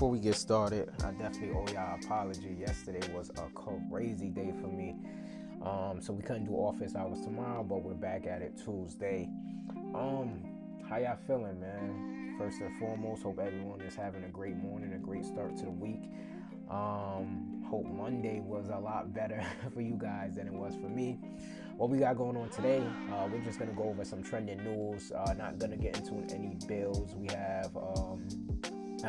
before we get started, I definitely owe y'all an apology. Yesterday was a crazy day for me. So we couldn't do office hours tomorrow, but we're back at it Tuesday. Um, how y'all feeling, man? First and foremost, hope everyone is having a great morning, a great start to the week. Hope Monday was a lot better for you guys than it was for me. What we got going on today? We're just gonna go over some trending news. Not gonna get into any bills. We have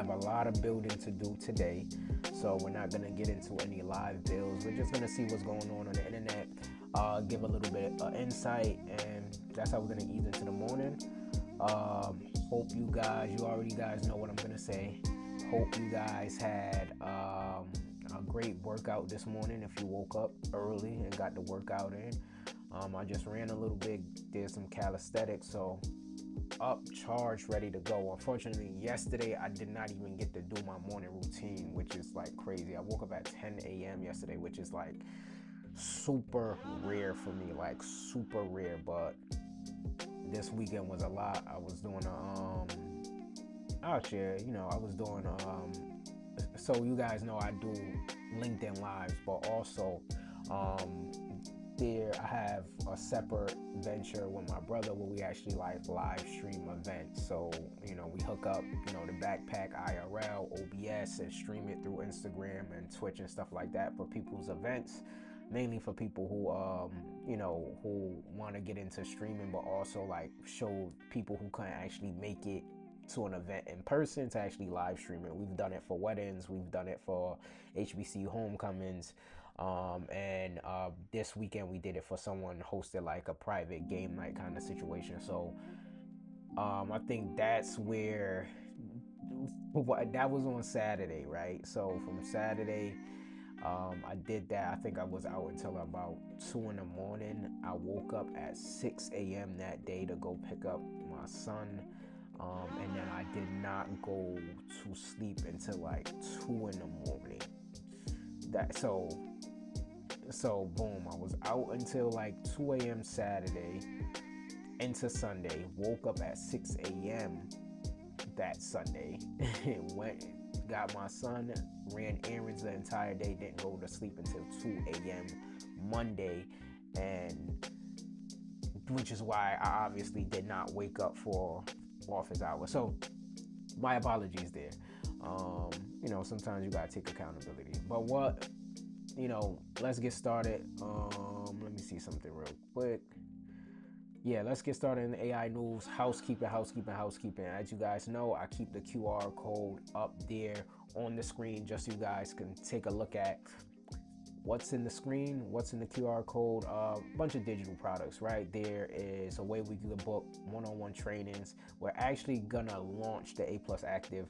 a lot of building to do today, so we're not gonna get into any live bills. We're just gonna see what's going on the internet, give a little bit of insight, and that's how we're gonna ease into the morning. Hope you already guys know what I'm gonna say. Hope you guys had a great workout this morning. If you woke up early and got the workout in, I just ran a little bit, did some calisthenics, so up, charged, ready to go. Unfortunately, yesterday I did not even get to do my morning routine, which is like crazy. I woke up at 10 a.m. yesterday, which is like super rare for me, like super rare. But this weekend was a lot. I was doing out here, I was doing so you guys know I do LinkedIn lives, but also um there I have a separate venture with my brother where we actually like live stream events. So we hook up the backpack IRL OBS and stream it through Instagram and Twitch and stuff like that for people's events, mainly for people who want to get into streaming, but also like show people who couldn't actually make it to an event in person to actually live stream it. We've done it for weddings, we've done it for HBC homecomings, and this weekend we did it for someone hosted like a private game night kind of situation. So I think that's where that was on Saturday, right? So from Saturday, I did that. I think I was out until about 2 in the morning. I woke up at 6 a.m. that day to go pick up my son. And then I did not go to sleep until like 2 in the morning. So boom, I was out until like 2 a.m. Saturday into Sunday. Woke up at 6 a.m. that Sunday. Went, got my son, ran errands the entire day, didn't go to sleep until 2 a.m. Monday, and which is why I obviously did not wake up for office hours. So my apologies there. Sometimes you gotta take accountability. But let's get started. Let me see something real quick. Yeah, let's get started in the AI news. Housekeeping. As you guys know, I keep the QR code up there on the screen just so you guys can take a look at what's in the screen, what's in the QR code. A bunch of digital products, right? There is a way we can book one-on-one trainings. We're actually gonna launch the A Plus Active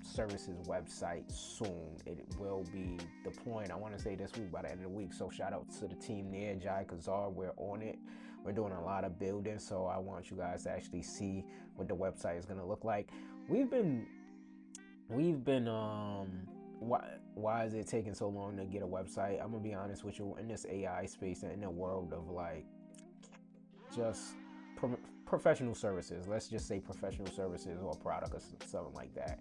services website soon. It will be deploying, I want to say this week, by the end of the week. So shout out to the team there, Jai Kazar. We're on it. We're doing a lot of building, so I want you guys to actually see what the website is gonna look like. We've been why is it taking so long to get a website? I'm gonna be honest with you. In this AI space and in the world of like just professional services, let's just say professional services or product or something like that,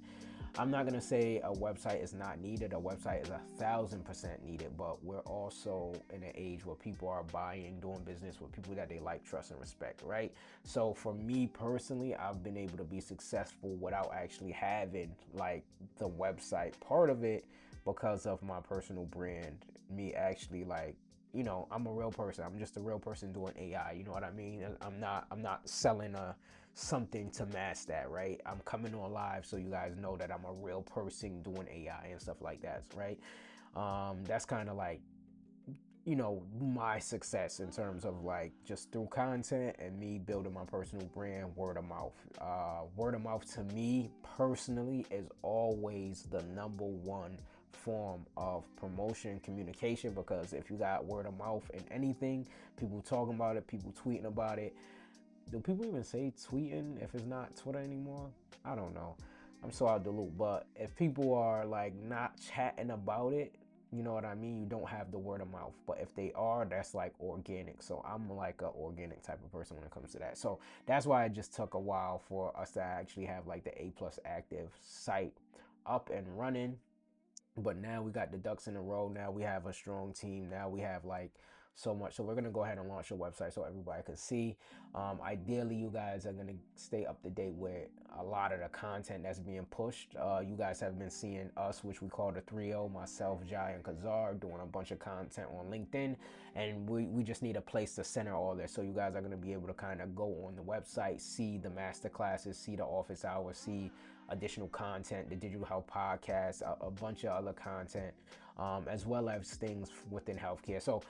I'm not gonna say a website is not needed. A website is 1,000% needed, but we're also in an age where people are buying, doing business with people that they like, trust, and respect, right? So for me personally, I've been able to be successful without actually having like the website part of it because of my personal brand. Me actually like, I'm a real person. I'm just a real person doing AI. You know what I mean? I'm not selling something to mask that, right? I'm coming on live so you guys know that I'm a real person doing AI and stuff like that, right? That's kind of like my success in terms of like just through content and me building my personal brand. Word of mouth. Word of mouth to me personally is always the number one form of promotion communication, because if you got word of mouth in anything, people talking about it, people tweeting about it. Do people even say tweeting if it's not Twitter anymore? I don't know. I'm so out the loop. But if people are like not chatting about it, you know what I mean? You don't have the word of mouth. But if they are, that's like organic. So I'm like a organic type of person when it comes to that. So that's why it just took a while for us to actually have like the A Plus Active site up and running, but now we got the ducks in a row. Now we have a strong team. Now we have like so much. So we're gonna go ahead and launch a website so everybody can see. Ideally, you guys are gonna stay up to date with a lot of the content that's being pushed. You guys have been seeing us, which we call the 3O, myself, Jai, and Kazar, doing a bunch of content on LinkedIn, and we just need a place to center all this. So you guys are gonna be able to kind of go on the website, see the master classes, see the office hours, see additional content, the digital health podcast, a bunch of other content, as well as things within healthcare. So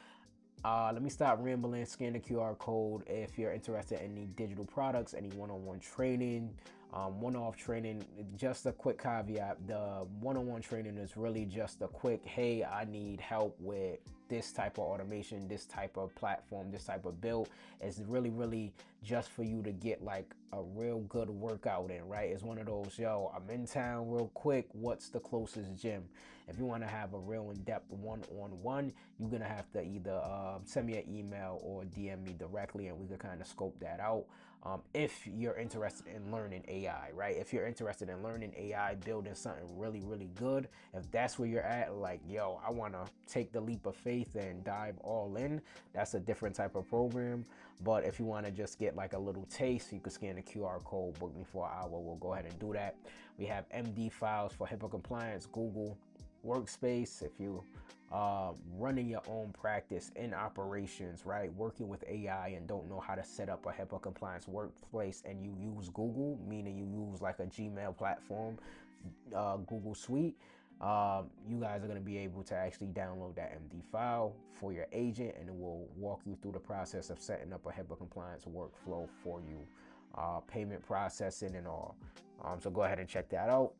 let me stop rambling. Scan the QR code if you're interested in any digital products, any one-on-one training, one-off training. Just a quick caveat: the one-on-one training is really just a quick, hey, I need help with this type of automation, this type of platform, this type of build. It's really just for you to get like a real good workout in, right? It's one of those, yo, I'm in town real quick, what's the closest gym? If you want to have a real in-depth one-on-one, you're gonna have to either send me an email or DM me directly, and we could kind of scope that out. If you're interested in learning AI, right? If you're interested in learning AI, building something really good, if that's where you're at, like, yo, I want to take the leap of faith and dive all in, that's a different type of program. But if you want to just get like a little taste, you can scan the QR code, book me for an hour. We'll go ahead and do that. We have MD files for HIPAA compliance, Google Workspace. If you running your own practice in operations, right? Working with AI and don't know how to set up a HIPAA compliance workplace, and you use Google, meaning you use like a Gmail platform, Google Suite, you guys are going to be able to actually download that MD file for your agent, and it will walk you through the process of setting up a HIPAA compliance workflow for you, payment processing and all. So go ahead and check that out.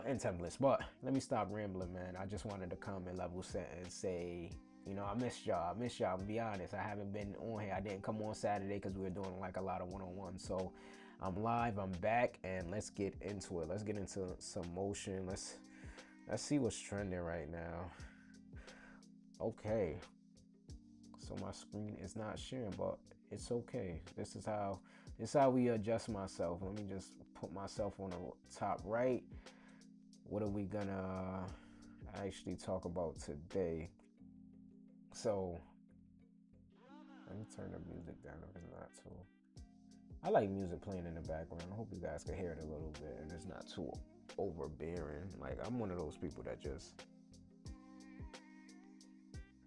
And templates. But let me stop rambling, man. I just wanted to come and level set and say, you know, I missed y'all. I'm gonna be honest. I haven't been on here. I didn't come on Saturday because we were doing like a lot of one-on-ones. So I'm live. I'm back, and let's get into it. Let's get into some motion. Let's see what's trending right now. Okay. So my screen is not sharing, but it's okay. This is how we adjust myself. Let me just put myself on the top right. What are we gonna actually talk about today? So let me turn the music down if it's not too. I like music playing in the background. I hope you guys can hear it a little bit and it's not too overbearing. Like, I'm one of those people that just.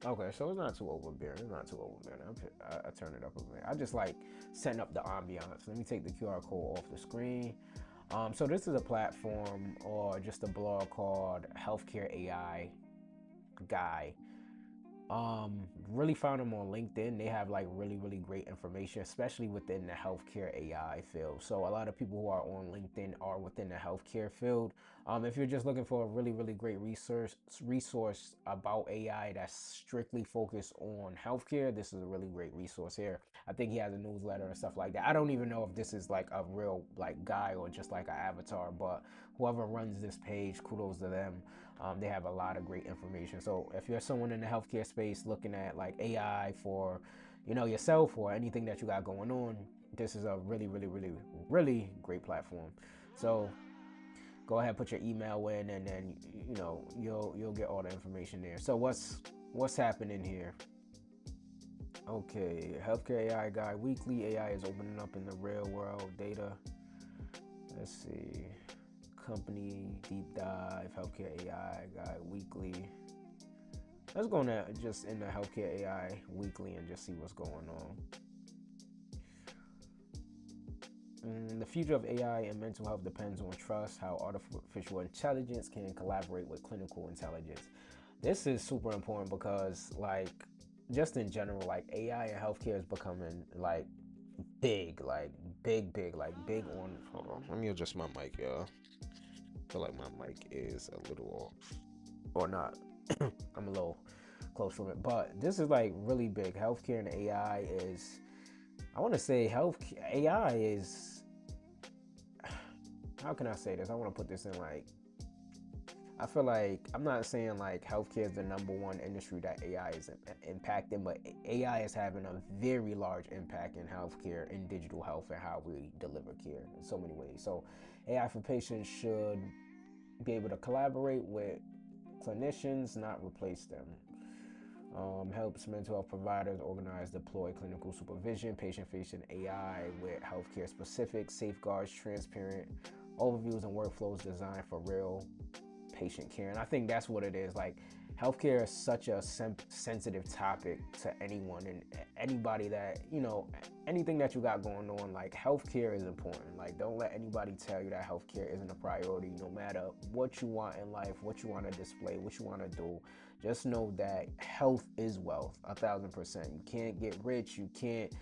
Okay, so it's not too overbearing. I turn it up a bit. I just like setting up the ambiance. Let me take the QR code off the screen. So this is a platform or just a blog called Healthcare AI Guy. Really found them on LinkedIn. They have like really great information, especially within the healthcare AI field. So a lot of people who are on LinkedIn are within the healthcare field. If you're just looking for a really great resource about AI that's strictly focused on healthcare, this is a really great resource here. I think he has a newsletter and stuff like that. I don't even know if this is like a real like guy or just like an avatar, but whoever runs this page, kudos to them. They have a lot of great information. So if you're someone in the healthcare space looking at like AI for, you know, yourself or anything that you got going on, this is a really great platform. So go ahead, put your email in, and then you know you'll get all the information there. So what's happening here? Okay, Healthcare AI Guy Weekly. AI is opening up in the real world data. Let's see. Company deep dive, Healthcare AI Guy Weekly. Let's go now just in the Healthcare AI Weekly and just see what's going on. The future of AI and mental health depends on trust, how artificial intelligence can collaborate with clinical intelligence. This is super important because, like, just in general, like AI and healthcare is becoming like big, like big on. Hold on, let me adjust my mic, y'all. I feel like my mic is a little off, or not. I'm a little close from it, but this is like really big. Healthcare and AI is. I want to say AI is. How can I say this? I want to put this in like. I feel like I'm not saying like healthcare is the number one industry that AI is impacting, but AI is having a very large impact in healthcare, in digital health, and how we deliver care in so many ways. So AI for patients should be able to collaborate with clinicians, not replace them. Helps mental health providers organize, deploy clinical supervision, patient-facing AI with healthcare specific safeguards, transparent overviews, and workflows designed for real patient care. And I think that's what it is. Like, healthcare is such a sensitive topic to anyone and anybody that, anything that you got going on. Like, healthcare is important. Like, don't let anybody tell you that healthcare isn't a priority. No matter what you want in life, what you want to display, what you want to do, just know that health is wealth, 1,000%. You can't get rich, you can't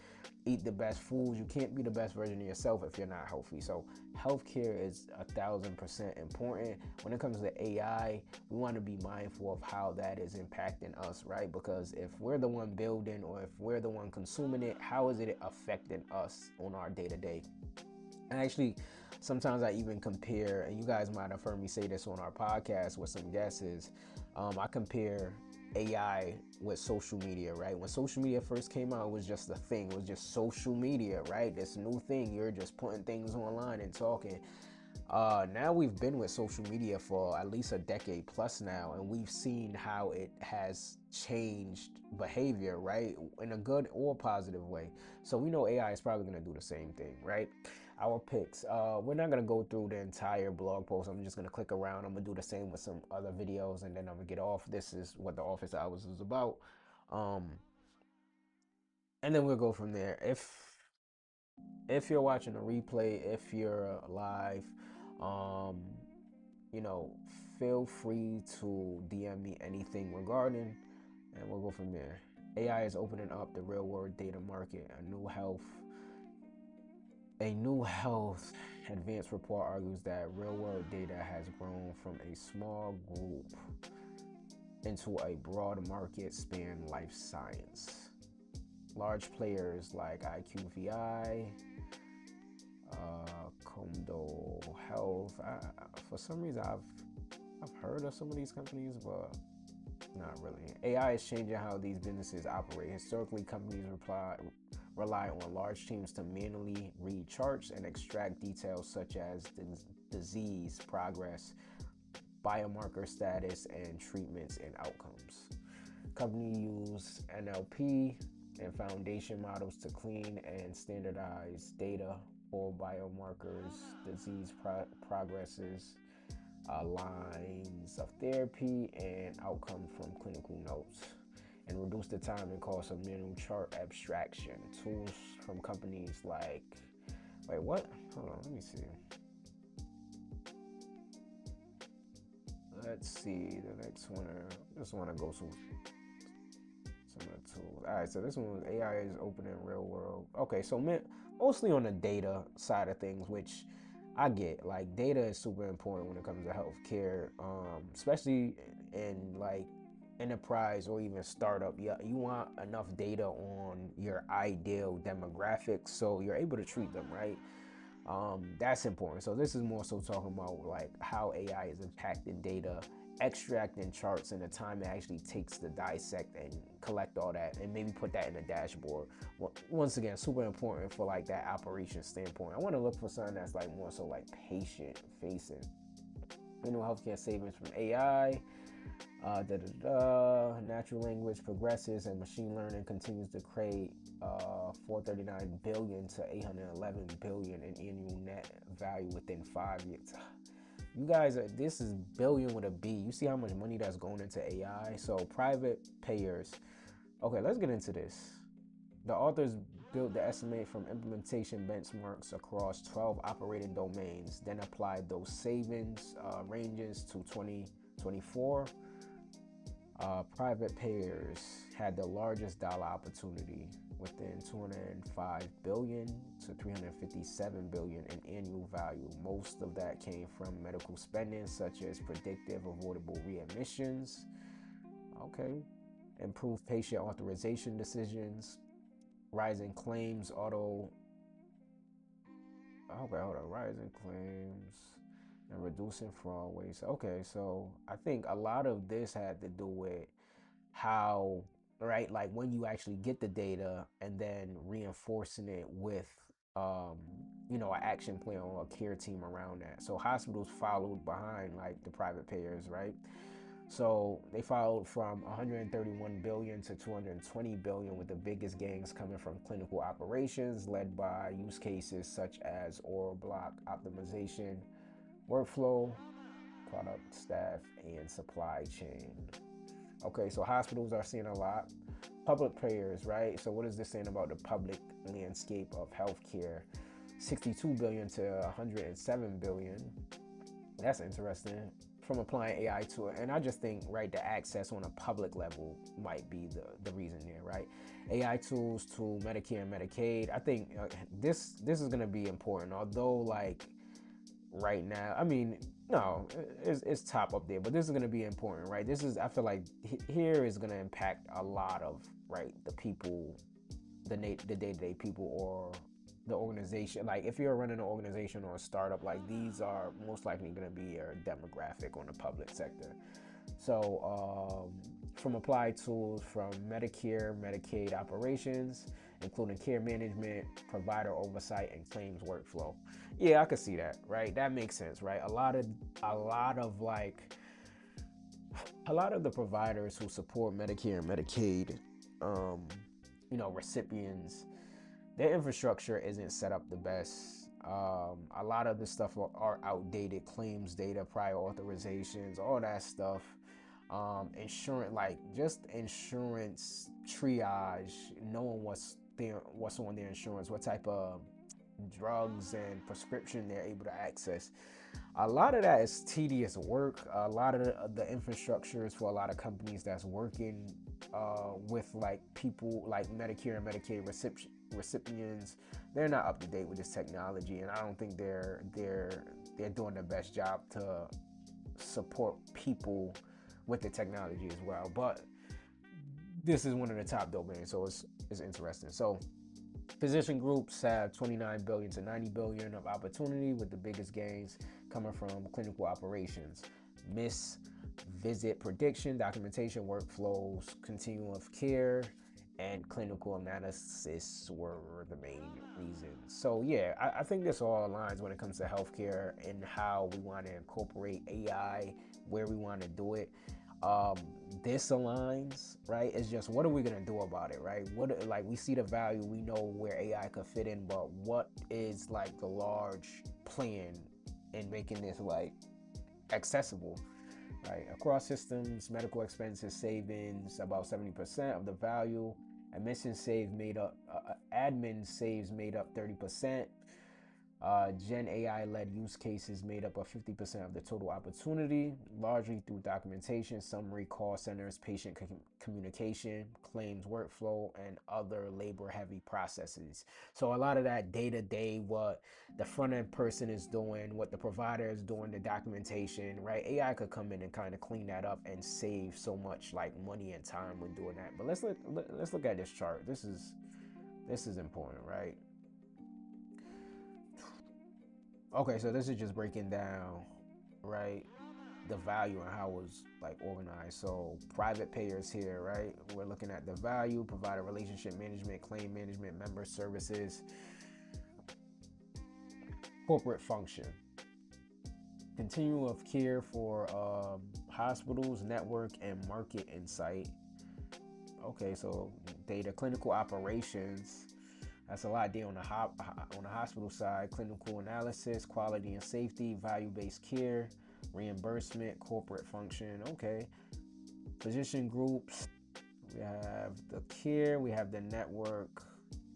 eat the best foods, you can't be the best version of yourself if you're not healthy. So healthcare is 1,000% important. When it comes to AI, we want to be mindful of how that is impacting us, right? Because if we're the one building or if we're the one consuming it, how is it affecting us on our day-to-day? And actually, sometimes I even compare, and you guys might have heard me say this on our podcast with some guests, I compare AI with social media, right? When social media first came out, it was just a thing. It was just social media, right? This new thing. You're just putting things online and talking. Now we've been with social media for at least a decade plus now, and we've seen how it has changed behavior, right? In a good or positive way. So we know AI is probably going to do the same thing, right? Our picks. We're not going to go through the entire blog post. I'm just going to click around. I'm going to do the same with some other videos, and then I'm going to get off. This is what the office hours is about. Um, and then we'll go from there. If you're watching a replay, if you're live, um, you know, feel free to DM me anything regarding, and we'll go from there. AI is opening up the real world data market. A new health advanced report argues that real world data has grown from a small group into a broad market span life science. Large players like IQVI, Comdo Health. For some reason, I've heard of some of these companies, but not really. AI is changing how these businesses operate. Historically, companies rely on large teams to manually read charts and extract details such as disease progress, biomarker status, and treatments and outcomes. Companies use NLP and foundation models to clean and standardize data for biomarkers, disease progresses, lines of therapy, and outcome from clinical notes, and reduce the time and cost of manual chart abstraction. Tools from companies like, wait, what? Hold on, let me see. Let's see the next one. I just want to go through some of the tools. All right, so this one was AI is opening real world. Okay, so mostly on the data side of things, which I get. Like, data is super important when it comes to healthcare, especially in like enterprise or even startup. Yeah, you want enough data on your ideal demographics so you're able to treat them right. That's important. So this is more so talking about like how AI is impacting data, extracting charts, and the time it actually takes to dissect and collect all that, and maybe put that in a dashboard. Once again, super important for like that operation standpoint. I want to look for something that's like more so like patient facing. Healthcare savings from AI. Natural language progresses and machine learning continues to create 439 billion to 811 billion in annual net value within 5 years. You guys, this is billion with a B. You see how much money that's going into AI? So private payers. Okay, let's get into this. The authors built the estimate from implementation benchmarks across 12 operating domains, then applied those savings ranges to 2024. Private payers had the largest dollar opportunity within 205 billion to 357 billion in annual value. Most of that came from medical spending such as predictive avoidable readmissions. Okay. Improved patient authorization decisions, rising claims, rising claims and reducing fraud waste. Okay, so I think a lot of this had to do with how, right, like when you actually get the data and then reinforcing it with um, an action plan or a care team around that. So hospitals followed behind like the private payers, right? So they followed from 131 billion to 220 billion, with the biggest gains coming from clinical operations led by use cases such as oral block optimization, workflow, product, staff, and supply chain. Okay, so hospitals are seeing a lot. Public payers, right? So what is this saying about the public landscape of healthcare? 62 billion to 107 billion. That's interesting. From applying AI to it. And I just think, right, the access on a public level might be the reason there, right? AI tools to Medicare and Medicaid. I think this is going to be important. Although, like, right now, I mean, no, it's top up there, but this is going to be important, right? This is, I feel like here is going to impact a lot of, right, the people, the day-to-day people, or the organization. Like if you're running an organization or a startup, like these are most likely going to be your demographic on the public sector. So from applied tools from Medicare, Medicaid operations, including care management, provider oversight, and claims workflow. Yeah, I could see that, right? That makes sense, right? A lot of the providers who support Medicare and Medicaid, um, recipients, their infrastructure isn't set up the best. A lot of the stuff are outdated claims data, prior authorizations, all that stuff. Insurance, like just insurance triage, knowing what's on their insurance, what type of drugs and prescription they're able to access. A lot of that is tedious work. A lot of the infrastructure is for a lot of companies that's working with like people like Medicare and Medicaid recipients. They're not up to date with this technology, and I don't think they're doing the best job to support people with the technology as well. But this is one of the top domains, so it's interesting. So physician groups have 29 billion to 90 billion of opportunity, with the biggest gains coming from clinical operations, miss visit prediction, documentation, workflows, continuum of care, and clinical analysis were the main reasons. So yeah, I think this all aligns when it comes to healthcare and how we want to incorporate AI, where we want to do it. um this aligns, right? It's just, what are we going to do about it, right? What, like, we see the value, we know where AI could fit in, but what is like the large plan in making this like accessible, right? Across systems, medical expenses savings about 70% of the value. Admin saves made up 30%. Gen AI led use cases made up of 50% of the total opportunity, largely through documentation, summary, call centers, patient communication, claims workflow, and other labor heavy processes. So, a lot of that day to day, what the front end person is doing, what the provider is doing, the documentation, right? AI could come in and kind of clean that up and save so much like money and time when doing that. But let's look at this chart. This is important, right? Okay, so this is just breaking down, right, the value and how it was like organized. So private payers here, right? We're looking at the value, provider relationship management, claim management, member services, corporate function, continuum of care for hospitals, network, and market insight. Okay, so data, clinical operations. That's a lot there on the hospital side. Clinical analysis, quality and safety, value-based care, reimbursement, corporate function. Okay. Physician groups. We have the care. We have the network.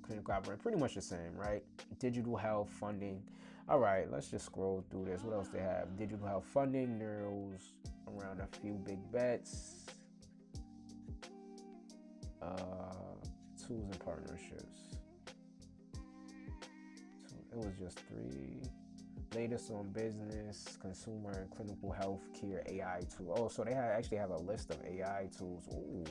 Clinical operation. Pretty much the same, right? Digital health funding. All right. Let's just scroll through this. What else they have? Digital health funding. Neuros around a few big bets. Tools and partnerships. It was just three. Latest on business, consumer, and clinical health care AI tool. Oh, so they actually have a list of AI tools. Ooh,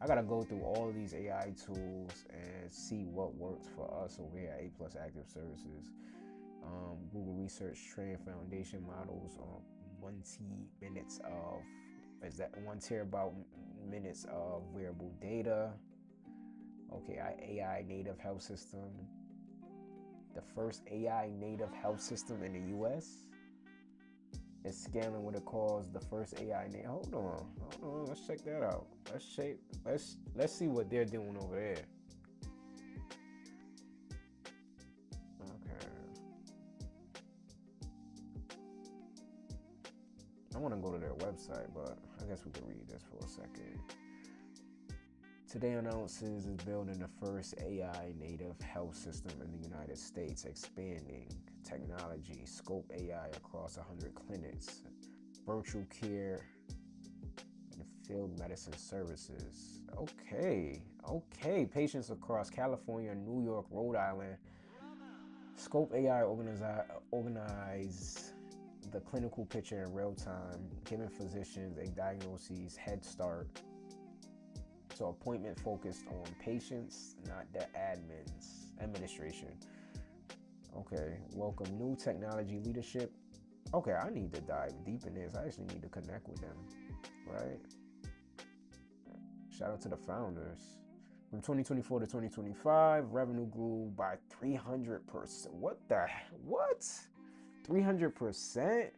I gotta go through all of these AI tools and see what works for us over here at A Plus Active Services. Google Research train foundation models on 1 minutes of, is that 1 terabyte minutes of wearable data. Okay, AI native health system. The first AI native health system in the US is scaling what it calls the first AI native. Hold on. Let's check that out. Let's see what they're doing over there. Okay. I want to go to their website, but I guess we can read this for a second. Today announces is building the first AI native health system in the United States, expanding technology, scope AI across 100 clinics, virtual care, and field medicine services. Okay. Patients across California, New York, Rhode Island. Scope AI organize the clinical picture in real time, giving physicians a diagnosis head start. So appointment focused on patients, not the administration. Okay, welcome new technology leadership. Okay, I need to dive deep in this. I actually need to connect with them, right? Shout out to the founders. From 2024 to 2025, revenue grew by 300%. What? 300%?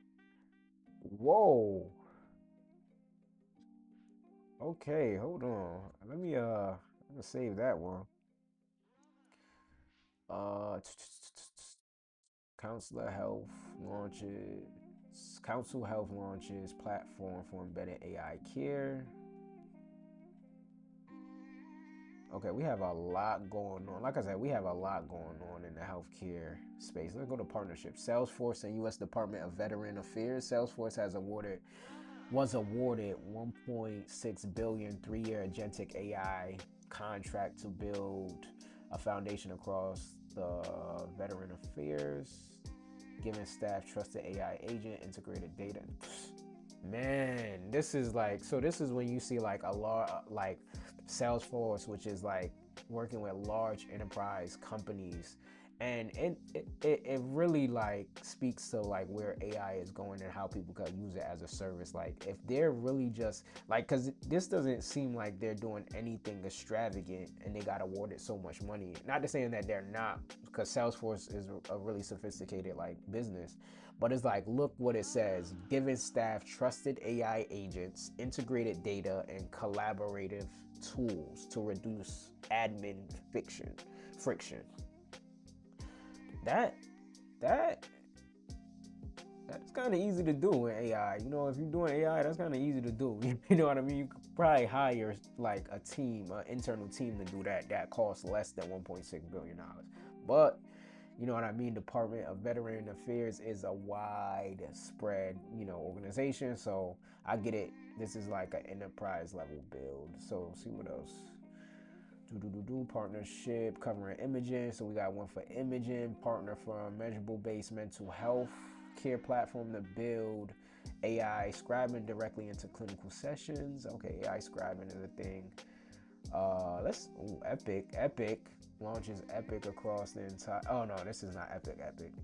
Whoa. Okay, hold on. Let me I'm gonna save that one. Uh Counselor Health launches Council Health launches platform for embedded AI care. Okay, we have a lot going on. Like I said, we have a lot going on in the healthcare space. Let's go to partnerships. Salesforce and U.S. Department of Veteran Affairs. Salesforce was awarded 1.6 billion three-year agentic AI contract to build a foundation across the veteran affairs, giving staff trusted AI agent, integrated data. Man, this is when you see like a lot like Salesforce, which is like working with large enterprise companies, and it really like speaks to like where AI is going and how people can use it as a service. Like if they're really just like, because this doesn't seem like they're doing anything extravagant and they got awarded so much money. Not to saying that they're not, because Salesforce is a really sophisticated like business, but it's like, look what it says: giving staff trusted AI agents, integrated data, and collaborative tools to reduce admin friction. that that that's kind of easy to do in AI. You know, if you're doing AI, that's kind of easy to do. You know what I mean? You could probably hire like a team, an internal team to do that. That costs less than $1.6 billion. But you know what I mean? Department of Veteran Affairs is a widespread, organization. So I get it. This is like an enterprise level build. So see what else. Partnership covering imaging. So we got one for imaging, partner for measurable based mental health care platform to build AI scribing directly into clinical sessions. Okay, AI scribing is a thing. Epic launches Epic across the entire. Oh no, this is not Epic.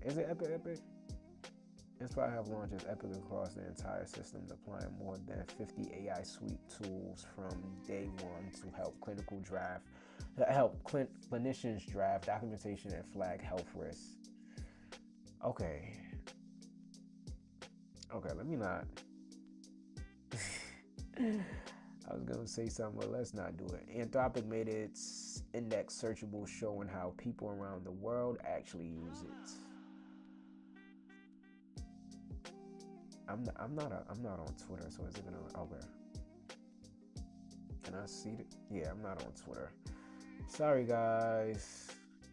Is it Epic? Inspire Health launches Epic across the entire system, deploying more than 50 AI suite tools from day one to help clinicians draft documentation and flag health risks. Okay, let me not. I was gonna say something, but let's not do it. Anthropic made its index searchable, showing how people around the world actually use it. I'm not on Twitter, so is it gonna? Okay. Can I see it? Yeah, I'm not on Twitter. Sorry, guys.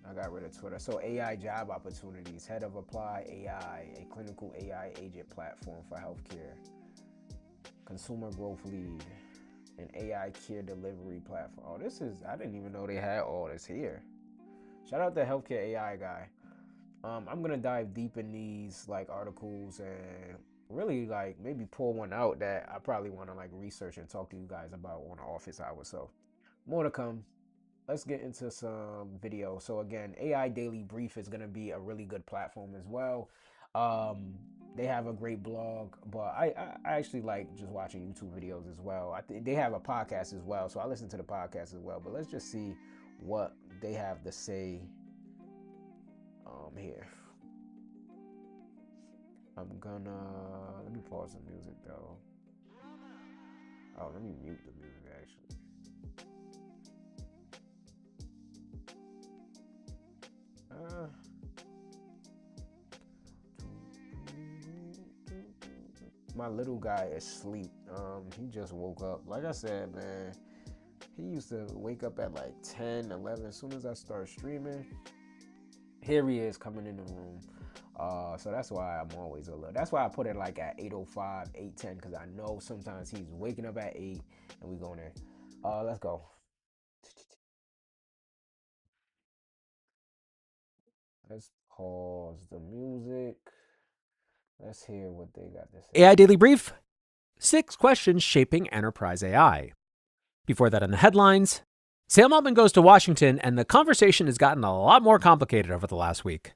I got rid of Twitter. So AI job opportunities. Head of Apply AI, a clinical AI agent platform for healthcare. Consumer growth lead, an AI care delivery platform. Oh, I didn't even know they had all this here. Shout out to healthcare AI guy. I'm gonna dive deep in these like articles and really like maybe pull one out that I probably want to like research and talk to you guys about on the office hours. So more to come. Let's get into some video. So again, AI Daily Brief is gonna be a really good platform as well. They have a great blog, but I actually like just watching YouTube videos as well. I think they have a podcast as well, so I listen to the podcast as well. But let's just see what they have to say. Here. I'm gonna let me pause the music though. Oh, let me mute the music actually. Uh, my little guy is asleep. He just woke up. Like I said, man, he used to wake up at like 10, 11. As soon as I start streaming, here he is coming in the room. So that's why I'm always a little. That's why I put it like at 8:05, 8:10, because I know sometimes he's waking up at 8 and we going there. Let's go. Let's pause the music. Let's hear what they got to say. AI Daily Brief, 6 questions shaping enterprise AI. Before that, in the headlines, Sam Altman goes to Washington, and the conversation has gotten a lot more complicated over the last week.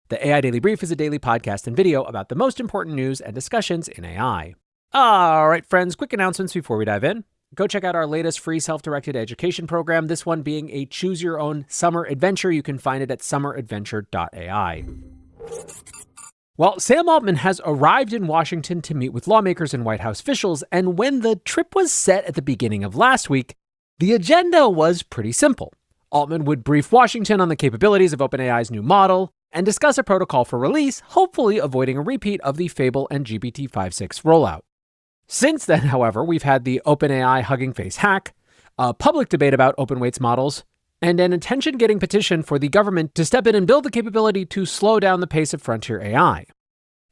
The AI Daily Brief is a daily podcast and video about the most important news and discussions in AI. All right, friends, quick announcements before we dive in. Go check out our latest free self-directed education program, this one being a choose-your-own summer adventure. You can find it at summeradventure.ai. Well, Sam Altman has arrived in Washington to meet with lawmakers and White House officials, and when the trip was set at the beginning of last week, the agenda was pretty simple. Altman would brief Washington on the capabilities of OpenAI's new model and discuss a protocol for release, hopefully avoiding a repeat of the Fable and GPT-5.6 rollout. Since then, however, we've had the OpenAI Hugging Face hack, a public debate about open weights models, and an attention-getting petition for the government to step in and build the capability to slow down the pace of frontier AI.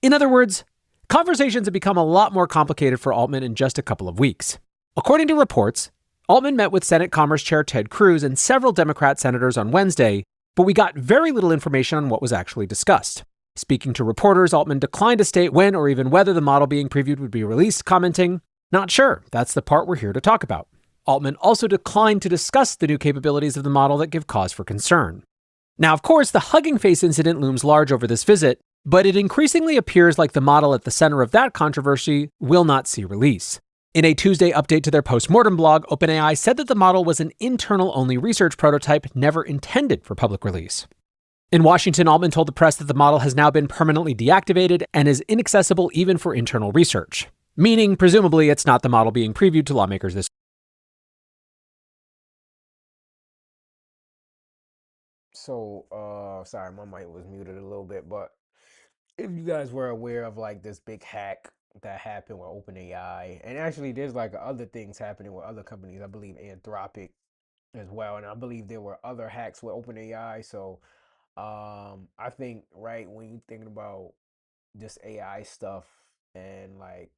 In other words, conversations have become a lot more complicated for Altman in just a couple of weeks. According to reports, Altman met with Senate Commerce Chair Ted Cruz and several Democrat senators on Wednesday, but we got very little information on what was actually discussed. Speaking to reporters, Altman declined to state when or even whether the model being previewed would be released, commenting, "Not sure, that's the part we're here to talk about." Altman also declined to discuss the new capabilities of the model that give cause for concern. Now, of course, the Hugging Face incident looms large over this visit, but it increasingly appears like the model at the center of that controversy will not see release. In a Tuesday update to their postmortem blog, OpenAI said that the model was an internal-only research prototype never intended for public release. In Washington, Altman told the press that the model has now been permanently deactivated and is inaccessible even for internal research, meaning presumably it's not the model being previewed to lawmakers this week. So, sorry, my mic was muted a little bit, but if you guys were aware of like this big hack that happened with OpenAI, and actually there's like other things happening with other companies, I believe Anthropic as well, and I believe there were other hacks with OpenAI. So, I think right when you thinking about this AI stuff and like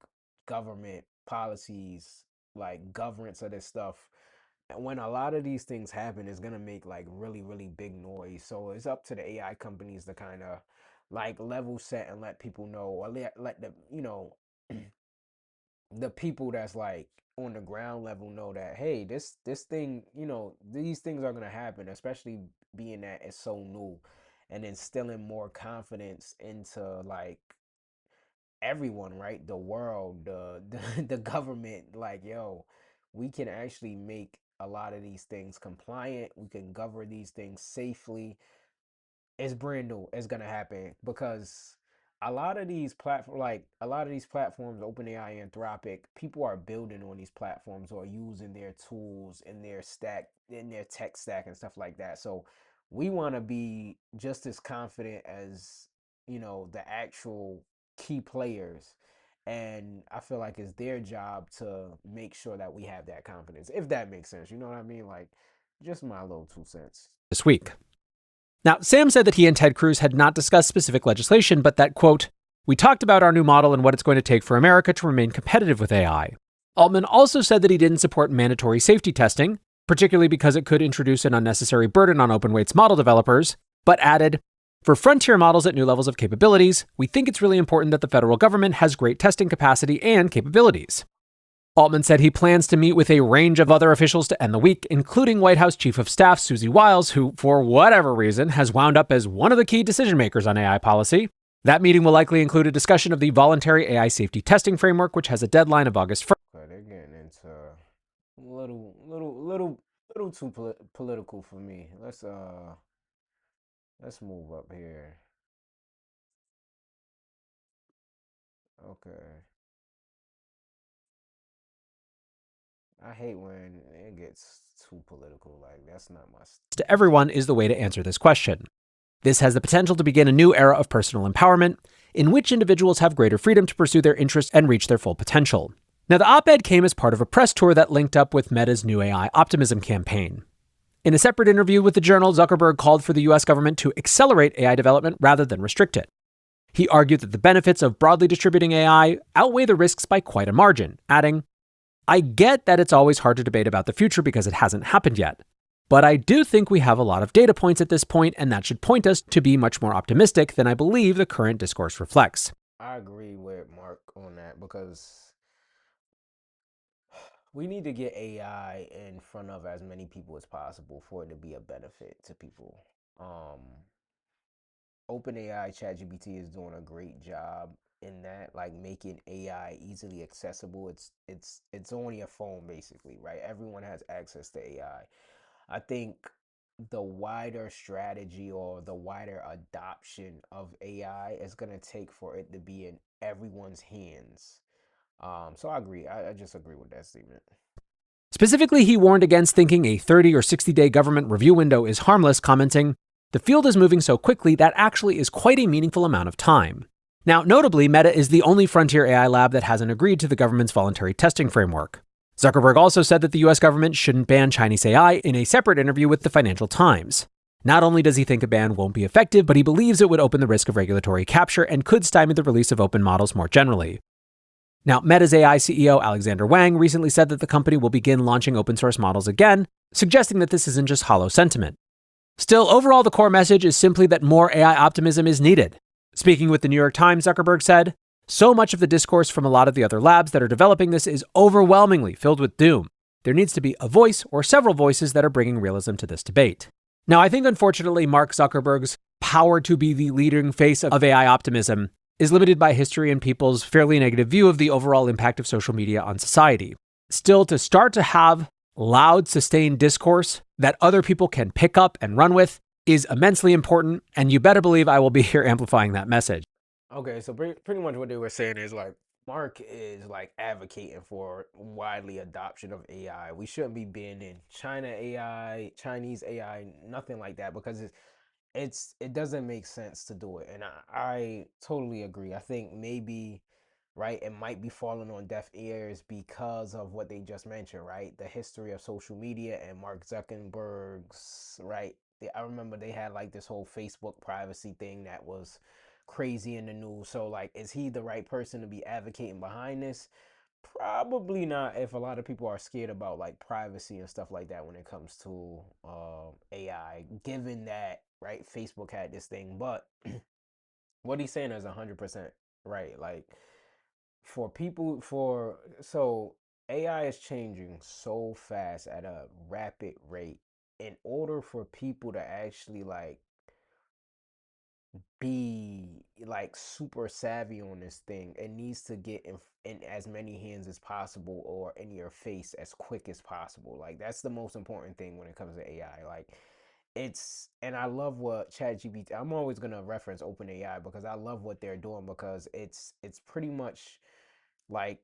government policies, like governance of this stuff, when a lot of these things happen, it's gonna make like really, really big noise. So it's up to the AI companies to kind of like level set and let people know, or let the the people that's like on the ground level know that hey, this thing, these things are gonna happen, especially being that it's so new, and instilling more confidence into like everyone, right? The world, the government, like, yo, we can actually make a lot of these things compliant. We can govern these things safely. It's brand new. It's gonna happen because a lot of these platforms, OpenAI, Anthropic, people are building on these platforms or using their tools in their stack, in their tech stack and stuff like that. So we want to be just as confident as the actual key players. And I feel like it's their job to make sure that we have that confidence, if that makes sense. You know what I mean? Like, just my little 2 cents. This week. Now, Sam said that he and Ted Cruz had not discussed specific legislation, but that, quote, "We talked about our new model and what it's going to take for America to remain competitive with AI." Altman also said that he didn't support mandatory safety testing, particularly because it could introduce an unnecessary burden on open weights model developers, but added, "For frontier models at new levels of capabilities, we think it's really important that the federal government has great testing capacity and capabilities." Altman said he plans to meet with a range of other officials to end the week, including White House Chief of Staff Susie Wiles, who, for whatever reason, has wound up as one of the key decision makers on AI policy. That meeting will likely include a discussion of the voluntary AI safety testing framework, which has a deadline of August 1st. Okay, they're getting into a little too political for me. Let's move up here. Okay. I hate when it gets too political. Like that's not my. To everyone is the way to answer this question. This has the potential to begin a new era of personal empowerment, in which individuals have greater freedom to pursue their interests and reach their full potential. Now, the op ed came as part of a press tour that linked up with Meta's new AI optimism campaign. In a separate interview with the Journal, Zuckerberg called for the US government to accelerate AI development rather than restrict it. He argued that the benefits of broadly distributing AI outweigh the risks by quite a margin, adding, I get that it's always hard to debate about the future because it hasn't happened yet. But I do think we have a lot of data points at this point, and that should point us to be much more optimistic than I believe the current discourse reflects. I agree with Mark on that because we need to get AI in front of as many people as possible for it to be a benefit to people. Um, OpenAI ChatGPT is doing a great job in that, like making AI easily accessible. It's on your phone basically, right? Everyone has access to AI. I think the wider strategy or the wider adoption of AI is gonna take for it to be in everyone's hands. So I agree. I just agree with that statement. Specifically, he warned against thinking a 30 or 60-day government review window is harmless, commenting, the field is moving so quickly that actually is quite a meaningful amount of time. Now, notably, Meta is the only frontier AI lab that hasn't agreed to the government's voluntary testing framework. Zuckerberg also said that the US government shouldn't ban Chinese AI in a separate interview with the Financial Times. Not only does he think a ban won't be effective, but he believes it would open the risk of regulatory capture and could stymie the release of open models more generally. Now, Meta's AI CEO Alexander Wang recently said that the company will begin launching open source models again, suggesting that this isn't just hollow sentiment. Still, overall, the core message is simply that more AI optimism is needed. Speaking with the New York Times, Zuckerberg said, so much of the discourse from a lot of the other labs that are developing this is overwhelmingly filled with doom. There needs to be a voice or several voices that are bringing realism to this debate. Now, I think unfortunately, Mark Zuckerberg's power to be the leading face of AI optimism is limited by history and people's fairly negative view of the overall impact of social media on society. Still, to start to have loud, sustained discourse that other people can pick up and run with is immensely important, and you better believe I will be here amplifying that message. Okay, so pretty much what they were saying is like Mark is like advocating for widely adoption of AI. We shouldn't be banning China AI, Chinese AI, nothing like that because it doesn't make sense to do it. And I totally agree. I think maybe right it might be falling on deaf ears because of what they just mentioned, right? The history of social media and Mark Zuckerberg's right. I remember they had like this whole Facebook privacy thing that was crazy in the news. So like is he the right person to be advocating behind this? Probably not if a lot of people are scared about like privacy and stuff like that when it comes to AI, given that right Facebook had this thing. But what he's saying is 100% right. Like for people for so AI is changing so fast at a rapid rate. In order for people to actually like be like super savvy on this thing, it needs to get in as many hands as possible or in your face as quick as possible. Like that's the most important thing when it comes to AI. Like it's and I love what ChatGPT. I'm always gonna reference OpenAI because I love what they're doing because it's pretty much like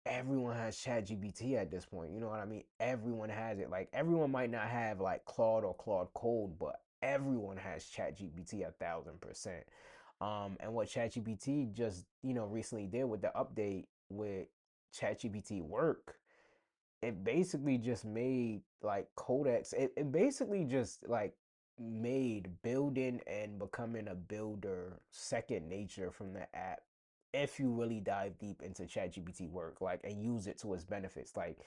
everyone has ChatGPT at this point. You know what I mean? Everyone has it. Like everyone might not have like Claude or Claude Code, but everyone has ChatGPT 1,000%. And what ChatGPT just recently did with the update with ChatGPT work, it basically just made like codecs. It basically just like made building and becoming a builder second nature from the app if you really dive deep into ChatGPT work, like and use it to its benefits. Like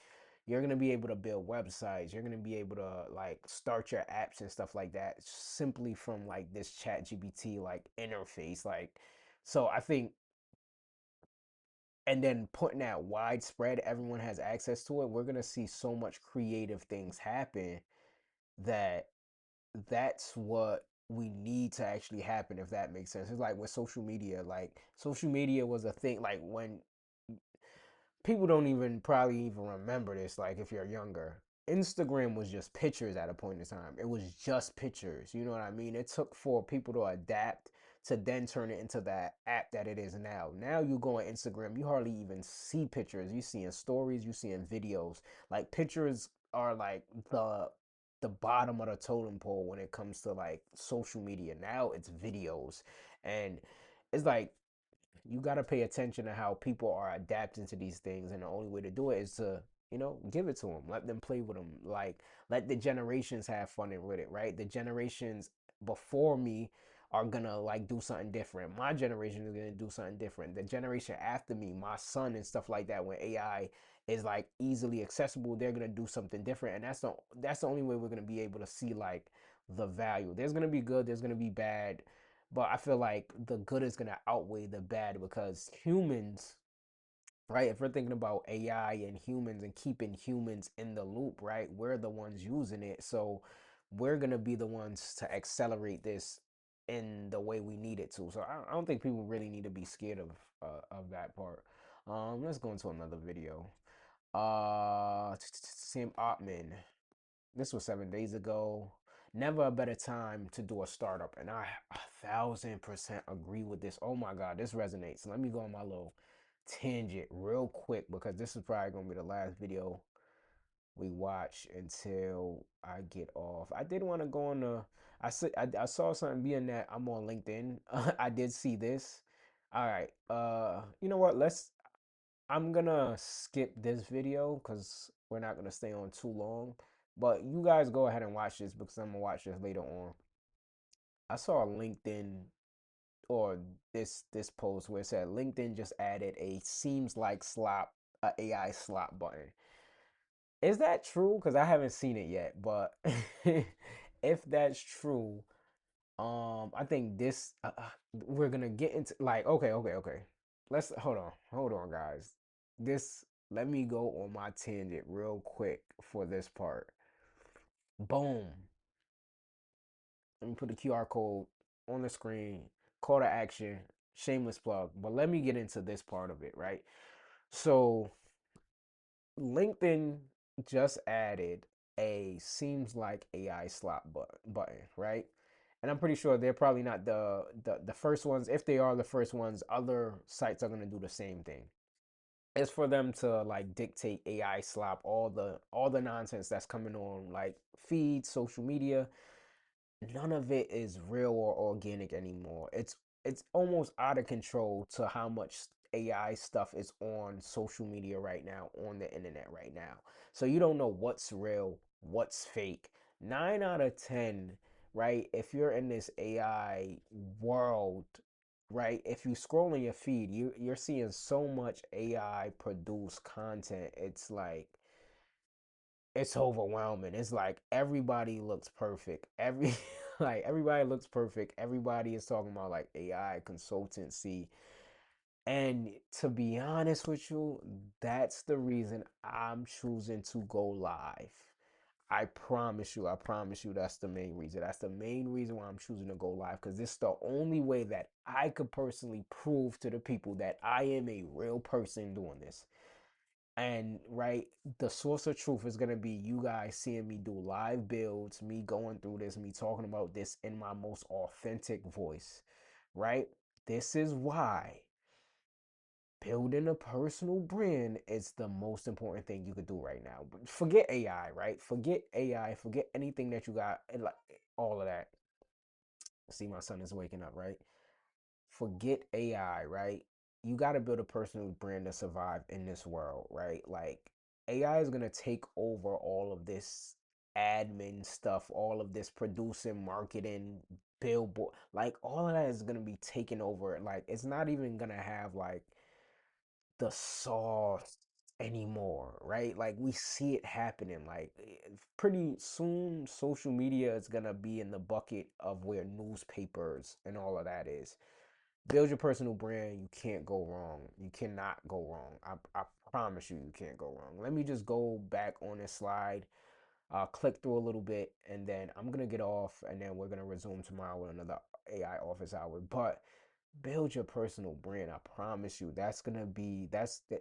you're gonna be able to build websites, you're gonna be able to like start your apps and stuff like that simply from like this ChatGPT like interface. Like so I think and then putting that widespread, everyone has access to it, we're gonna see so much creative things happen that that's what we need to actually happen if that makes sense. It's like with social media, like social media was a thing like when people don't even probably even remember this, like if you're younger. Instagram was just pictures at a point in time. It was just pictures. You know what I mean? It took for people to adapt to then turn it into that app that it is now. Now you go on Instagram, you hardly even see pictures. You seeing stories, you seeing videos. Like pictures are like the bottom of the totem pole when it comes to like social media. Now it's videos. And it's like you got to pay attention to how people are adapting to these things, and the only way to do it is to give it to them, let them play with them, like let the generations have fun with it, right? The generations before me are gonna like do something different. My generation is gonna do something different. The generation after me, my son and stuff like that, when AI is like easily accessible, they're gonna do something different, and that's the only way we're gonna be able to see like the value. There's gonna be good, there's gonna be bad, but I feel like the good is gonna outweigh the bad because humans, right? If we're thinking about AI and humans and keeping humans in the loop, right? We're the ones using it, so we're gonna be the ones to accelerate this in the way we need it to. So I don't think people really need to be scared of that part. Let's go into another video. Sam Ottman. This was 7 days ago. Never a better time to do a startup. And I 1,000% agree with this. Oh my God, this resonates. Let me go on my little tangent real quick because this is probably going to be the last video we watch until I get off. I did want to go on I saw something being that I'm on LinkedIn. I did see this. All right. You know what? I'm gonna skip this video because we're not gonna stay on too long. But you guys go ahead and watch this because I'm gonna watch this later on. I saw a LinkedIn or this post where it said LinkedIn just added a seems like slop a AI slot button. Is that true? Because I haven't seen it yet, but if that's true, I think this we're gonna get into like okay. Let's hold on, guys. This Let me go on my tangent real quick for this part. Boom. Let me put the QR code on the screen. Call to action. Shameless plug. But let me get into this part of it, right? So LinkedIn just added a seems like AI slot button, right? And I'm pretty sure they're probably not the first ones. If they are the first ones, other sites are gonna do the same thing. It's for them to like dictate AI slop, all the nonsense that's coming on like feed, social media. None of it is real or organic anymore. It's almost out of control to how much AI stuff is on social media right now, on the internet right now. So you don't know what's real, what's fake. 9 out of 10, right? If you're in this AI world, right? If you scroll in your feed, you're seeing so much AI produced content. It's overwhelming. It's like everybody looks perfect. Like everybody looks perfect. Everybody is talking about like AI consultancy. And to be honest with you, that's the reason I'm choosing to go live. I promise you that's the main reason. That's the main reason why I'm choosing to go live because this is the only way that I could personally prove to the people that I am a real person doing this. And right, the source of truth is gonna be you guys seeing me do live builds, me going through this, me talking about this in my most authentic voice, right? This is why building a personal brand is the most important thing you could do right now. Forget AI, right? Forget AI, forget anything that you got, and like all of that. See, my son is waking up, right? Forget AI, right? You got to build a personal brand to survive in this world, right? Like AI is going to take over all of this admin stuff, all of this producing, marketing, billboard, like all of that is going to be taken over. Like it's not even going to have like the sauce anymore, right? Like we see it happening. Like pretty soon social media is going to be in the bucket of where newspapers and all of that is. Build your personal brand. You can't go wrong. You cannot go wrong. I promise you, you can't go wrong. Let me just go back on this slide, click through a little bit, and then I'm going to get off, and then we're going to resume tomorrow with another AI office hour. But build your personal brand. I promise you, that's going to be,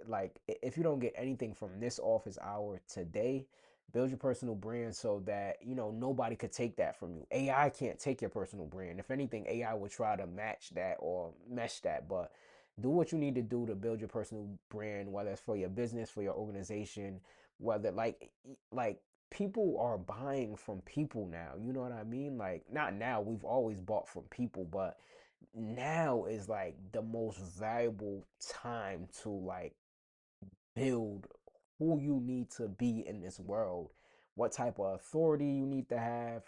like, if you don't get anything from this office hour today, Build your personal brand so that, nobody could take that from you. AI can't take your personal brand. If anything, AI will try to match that or mesh that. But do what you need to do to build your personal brand, whether it's for your business, for your organization, whether like people are buying from people now. You know what I mean? Like, not now, we've always bought from people, but now is like the most valuable time to like build who you need to be in this world, what type of authority you need to have,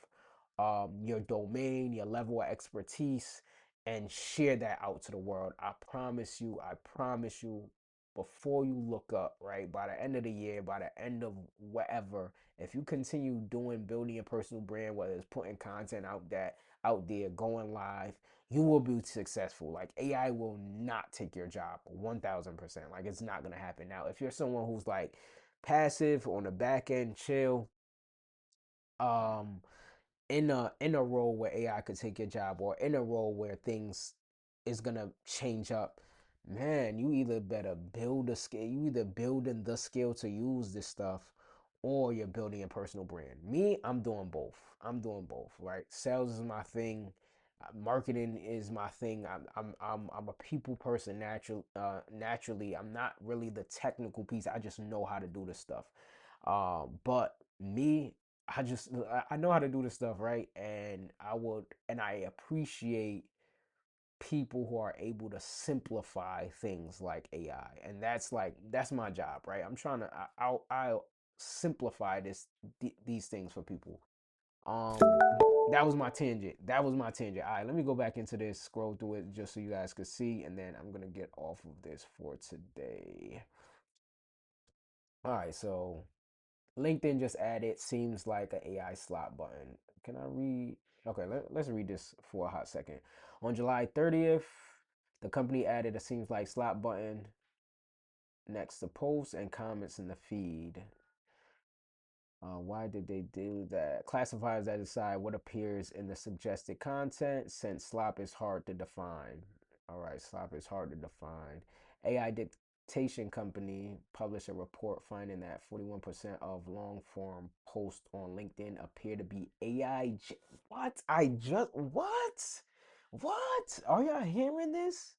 your domain, your level of expertise, and share that out to the world. I promise you, before you look up, right, by the end of the year, by the end of whatever, if you continue doing building your personal brand, whether it's putting content out there, going live, you will be successful. Like, AI will not take your job 1000%. Like, it's not gonna happen. Now, if you're someone who's like passive on the back end, chill, um, in a role where AI could take your job, or in a role where things is gonna change up, man, you either better build a skill, you either building the skill to use this stuff, or you're building a personal brand. Me, I'm doing both. I'm doing both, right? Sales is my thing. Marketing is my thing. I'm a people person naturally. I'm not really the technical piece. I just know how to do this stuff. But me, I know how to do this stuff, right? And I appreciate people who are able to simplify things like AI, and that's my job, right? I'm trying to I'll simplify these things for people. That was my tangent. That was my tangent. All right, let me go back into this, scroll through it just so you guys could see, and then I'm gonna get off of this for today. All right, so LinkedIn just added seems like an AI slot button. Can I read? Okay, let's read this for a hot second. On July 30th, the company added a seems like slot button next to posts and comments in the feed. Why did they do that? Classifiers that decide what appears in the suggested content, since slop is hard to define. All right, slop is hard to define. AI dictation company published a report finding that 41% of long form posts on LinkedIn appear to be AI. What? What? What? Are y'all hearing this?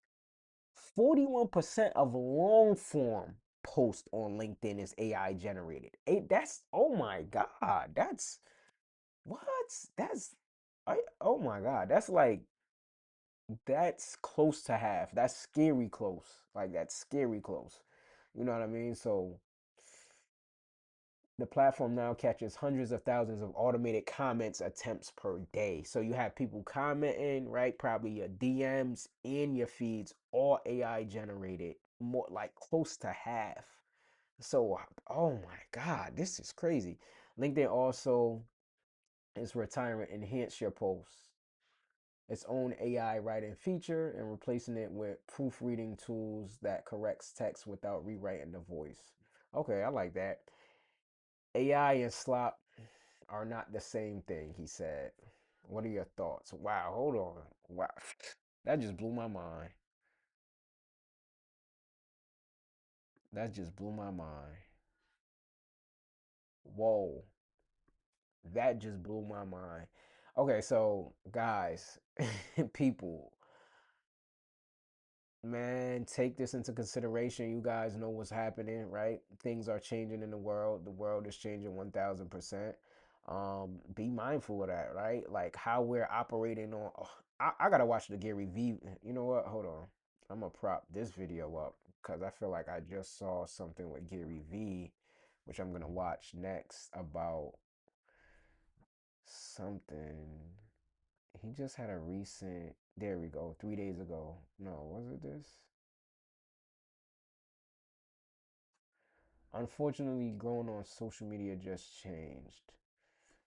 41% of long form post on LinkedIn is AI generated. That's, oh my God. That's what? That's oh my God. That's close to half. That's scary close. Like, that's scary close. You know what I mean? So the platform now catches hundreds of thousands of automated comments attempts per day. So you have people commenting, right? Probably your DMs and your feeds, all AI generated, more like close to half. So, oh my God, this is crazy. LinkedIn also is retiring enhance your posts, its own AI writing feature, and replacing it with proofreading tools that corrects text without rewriting the voice. Okay, I like that. AI and slop are not the same thing, he said. What are your thoughts? Wow, hold on. Wow. That just blew my mind. That just blew my mind. Whoa. That just blew my mind. Okay, so guys, people, man, take this into consideration. You guys know what's happening, right? Things are changing in the world. The world is changing 1000%. Be mindful of that, right? Like how we're operating on. Oh, I gotta watch the Gary V. You know what? Hold on. I'm gonna prop this video up because I feel like I just saw something with Gary V, which I'm gonna watch next about something. He just had a recent. There we go. 3 days ago. No, was it this? Unfortunately, growing on social media just changed.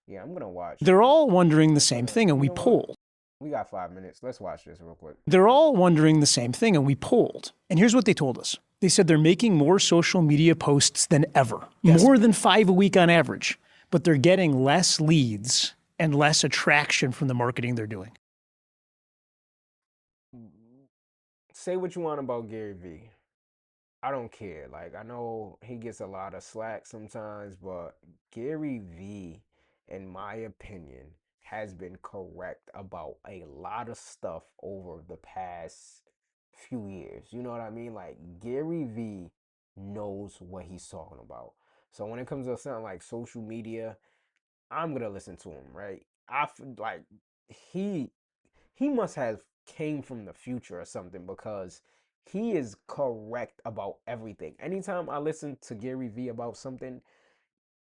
Yeah, I'm gonna watch. They're all wondering the I'm same gonna. thing, and You we know what? polled. We got 5 minutes. Let's watch this real quick. They're all wondering the same thing, and we polled. And here's what they told us. They said they're making more social media posts than ever, Yes. more than 5 a week on average, but they're getting less leads and less attraction from the marketing they're doing. Say what you want about Gary V. I don't care. Like, I know he gets a lot of slack sometimes, but Gary V, in my opinion, has been correct about a lot of stuff over the past few years. You know what I mean? Like, Gary V knows what he's talking about. So when it comes to something like social media, I'm gonna listen to him, right? Like he he must have came from the future or something because he is correct about everything. Anytime I listen to Gary Vee about something,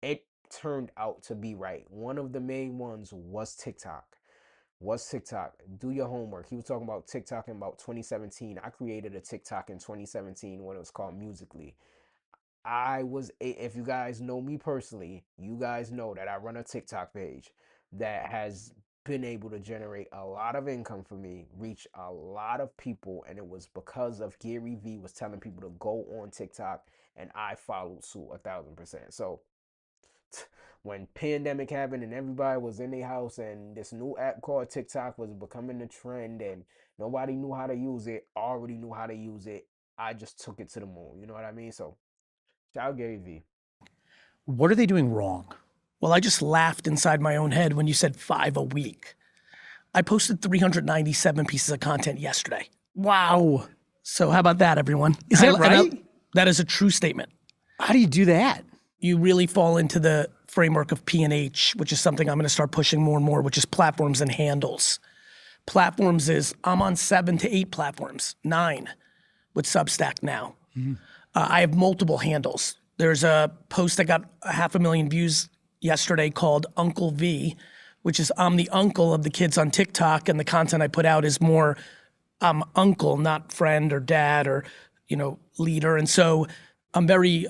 it turned out to be right. One of the main ones was TikTok. Was TikTok. Do your homework. He was talking about TikTok in about 2017. I created a TikTok in 2017 when it was called Musically. If you guys know me personally, you guys know that I run a TikTok page that has been able to generate a lot of income for me, reach a lot of people, and it was because of Gary Vee was telling people to go on TikTok, and I followed suit 1,000%. So when pandemic happened and everybody was in their house and this new app called TikTok was becoming the trend and nobody knew how to use it, already knew how to use it. I just took it to the moon. You know what I mean? So shout out Gary Vee. What are they doing wrong? Well, I just laughed inside my own head when you said 5 a week. I posted 397 pieces of content yesterday. Wow. So how about that, everyone? Is that right? That is a true statement. How do you do that? You really fall into the framework of P&H, which is something I'm going to start pushing more and more, which is platforms and handles. Platforms is, I'm on 7 to 8 platforms, 9 with Substack now. I have multiple handles. There's a post that got 500,000 views yesterday called Uncle V, which is I'm the uncle of the kids on TikTok, and the content I put out is more I'm uncle, not friend or dad or, leader. And so I'm very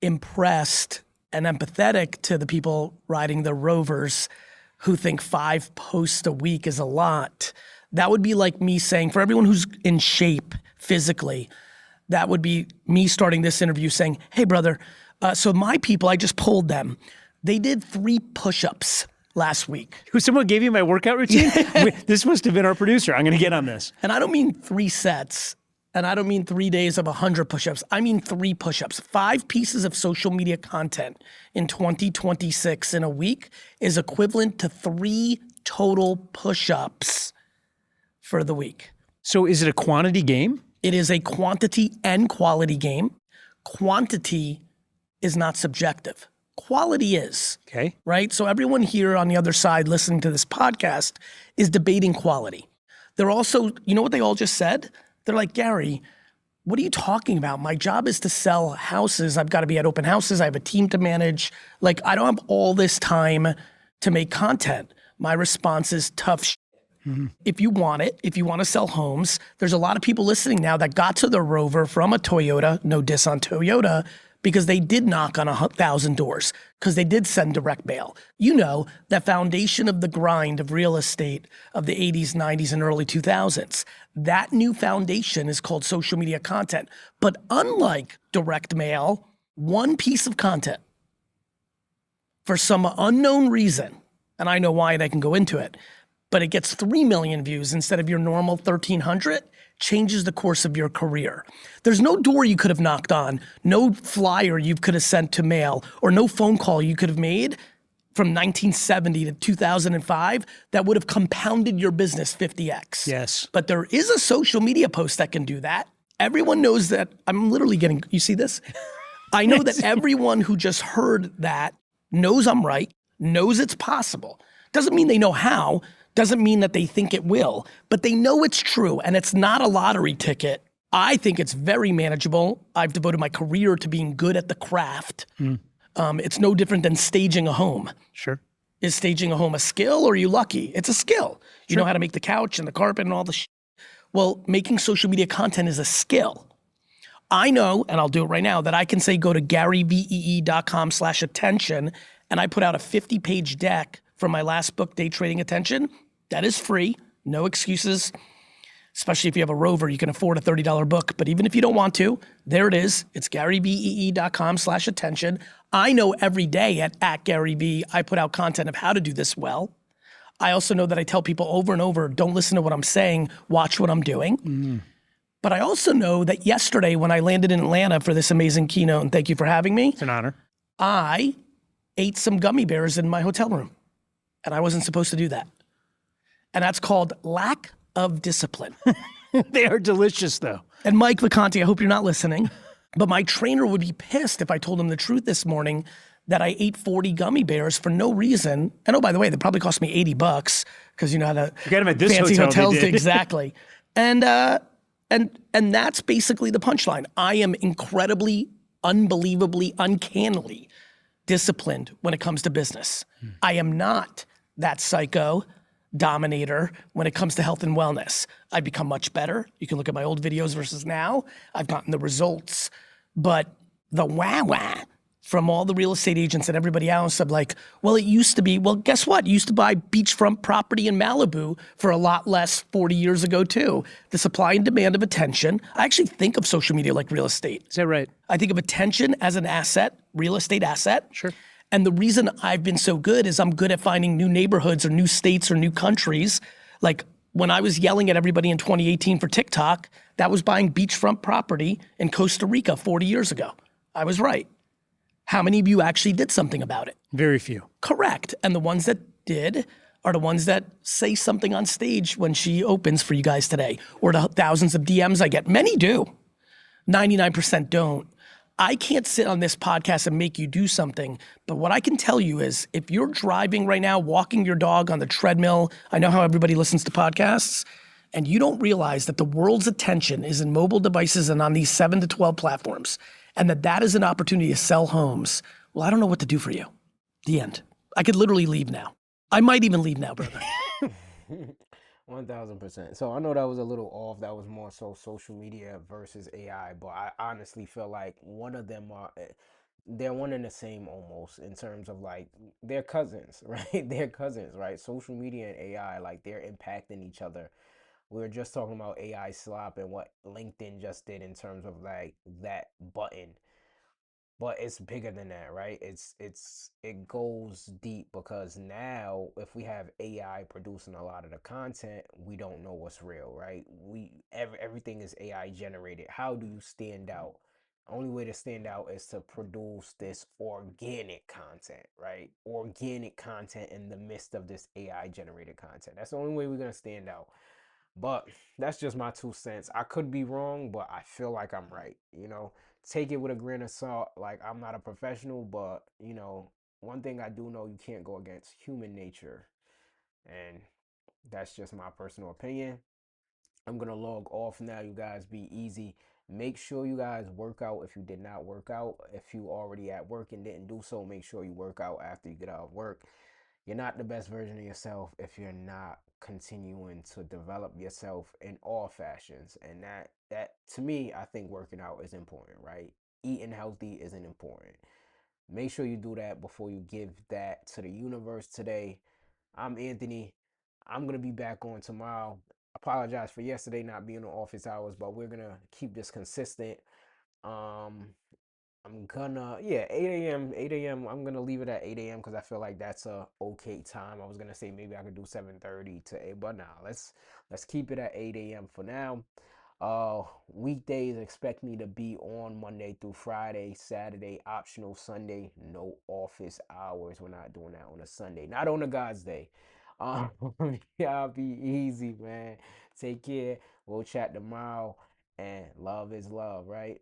impressed and empathetic to the people riding the Rovers who think 5 posts a week is a lot. That would be like me saying, for everyone who's in shape physically, that would be me starting this interview saying, hey brother, so my people, I just polled them. They did 3 push-ups last week. Someone gave you my workout routine? This must have been our producer. I'm going to get on this. And I don't mean 3 sets, and I don't mean 3 days of 100 push-ups. I mean 3 push-ups. 5 pieces of social media content in 2026 in a week is equivalent to 3 total push-ups for the week. So is it a quantity game? It is a quantity and quality game. Quantity is not subjective. Quality is. Okay. Right? So everyone here on the other side listening to this podcast is debating quality. They're also, you know what they all just said? They're like, Gary, what are you talking about? My job is to sell houses. I've got to be at open houses. I have a team to manage. Like, I don't have all this time to make content. My response is tough shit. If you want it, if you want to sell homes, there's a lot of people listening now that got to the Rover from a Toyota, no diss on Toyota, because they did knock on 1,000 doors, because they did send direct mail. You know, that foundation of the grind of real estate of the 80s, 90s, and early 2000s. That new foundation is called social media content. But unlike direct mail, one piece of content, for some unknown reason, and I know why and I can go into it, but it gets 3 million views instead of your normal 1,300, changes the course of your career. There's no door you could have knocked on, no flyer you could have sent to mail, or no phone call you could have made from 1970 to 2005 that would have compounded your business 50x. Yes. But there is a social media post that can do that. Everyone knows that. I'm literally getting, you see this? I know that everyone who just heard that knows I'm right, knows it's possible. Doesn't mean they know how, doesn't mean that they think it will, but they know it's true and it's not a lottery ticket. I think it's very manageable. I've devoted my career to being good at the craft. It's no different than staging a home. Sure. Is staging a home a skill or are you lucky? It's a skill. You know how to make the couch and the carpet and all the shit. Well, making social media content is a skill. I know, and I'll do it right now, that I can say go to garyvee.com/attention and I put out a 50-page deck from my last book, Day Trading Attention. That is free, no excuses. Especially if you have a Rover, you can afford a $30 book. But even if you don't want to, there it is. It's garyvee.com/attention. I know every day at @GaryVee, I put out content of how to do this well. I also know that I tell people over and over, don't listen to what I'm saying, watch what I'm doing. But I also know that yesterday when I landed in Atlanta for this amazing keynote, and thank you for having me, It's an honor. I ate some gummy bears in my hotel room. And I wasn't supposed to do that. And that's called lack of discipline. They are delicious, though. And Mike Vacanti, I hope you're not listening, but my trainer would be pissed if I told him the truth this morning that I ate 40 gummy bears for no reason. And oh, by the way, they probably cost me $80 because you know how to Forget them at this fancy hotel, they hotels did. exactly. And that's basically the punchline. I am incredibly, unbelievably, uncannily disciplined when it comes to business. I am not that psycho dominator when it comes to health and wellness. I've become much better. You can look at my old videos versus now. I've gotten the results. But the wah-wah from all the real estate agents and everybody else of like, well, it used to be, well, guess what? You used to buy beachfront property in Malibu for a lot less 40 years ago too. The supply and demand of attention. I actually think of social media like real estate. Is that right? I think of attention as an asset, real estate asset. Sure. And the reason I've been so good is I'm good at finding new neighborhoods or new states or new countries. Like when I was yelling at everybody in 2018 for TikTok, that was buying beachfront property in Costa Rica 40 years ago. I was right. How many of you actually did something about it? Very few. Correct. And the ones that did are the ones that say something on stage when she opens for you guys today, or the thousands of DMs I get. Many do. 99% don't. I can't sit on this podcast and make you do something, but what I can tell you is if you're driving right now, walking your dog on the treadmill, I know how everybody listens to podcasts, and you don't realize that the world's attention is in mobile devices and on these 7 to 12 platforms, and that is an opportunity to sell homes. Well, I don't know what to do for you. The end. I could literally leave now. I might even leave now, brother. 1000%. So I know that was a little off. That was more so social media versus AI, but I honestly feel like one of them they're one and the same almost in terms of like they're cousins, right? They're cousins, right? Social media and AI, like they're impacting each other. We were just talking about AI slop and what LinkedIn just did in terms of like that button, but it's bigger than that, right? It goes deep because now if we have AI producing a lot of the content, we don't know what's real, right? Everything is AI generated. How do you stand out? Only way to stand out is to produce this organic content, right? Organic content in the midst of this AI generated content. That's the only way we're gonna stand out. But that's just my 2 cents. I could be wrong, but I feel like I'm right. Take it with a grain of salt. Like, I'm not a professional, but, one thing I do know, you can't go against human nature. And that's just my personal opinion. I'm going to log off now. You guys be easy. Make sure you guys work out if you did not work out. If you already at work and didn't do so, make sure you work out after you get out of work. You're not the best version of yourself if you're not continuing to develop yourself in all fashions. And that to me, I think working out is important, right? Eating healthy isn't important. Make sure you do that before you give that to the universe today. I'm Anthony. I'm gonna be back on tomorrow. Apologize for yesterday not being on office hours, but we're gonna keep this consistent. Um, I'm gonna 8 a.m. 8 a.m. I'm gonna leave it at 8 a.m. because I feel like that's a okay time. I was gonna say maybe I could do 7:30 to 8, but nah, let's keep it at 8 a.m. for now. Weekdays expect me to be on Monday through Friday, Saturday optional, Sunday no office hours. We're not doing that on a Sunday, not on a God's day. Um, y'all be easy, man. Take care. We'll chat tomorrow, and love is love, right?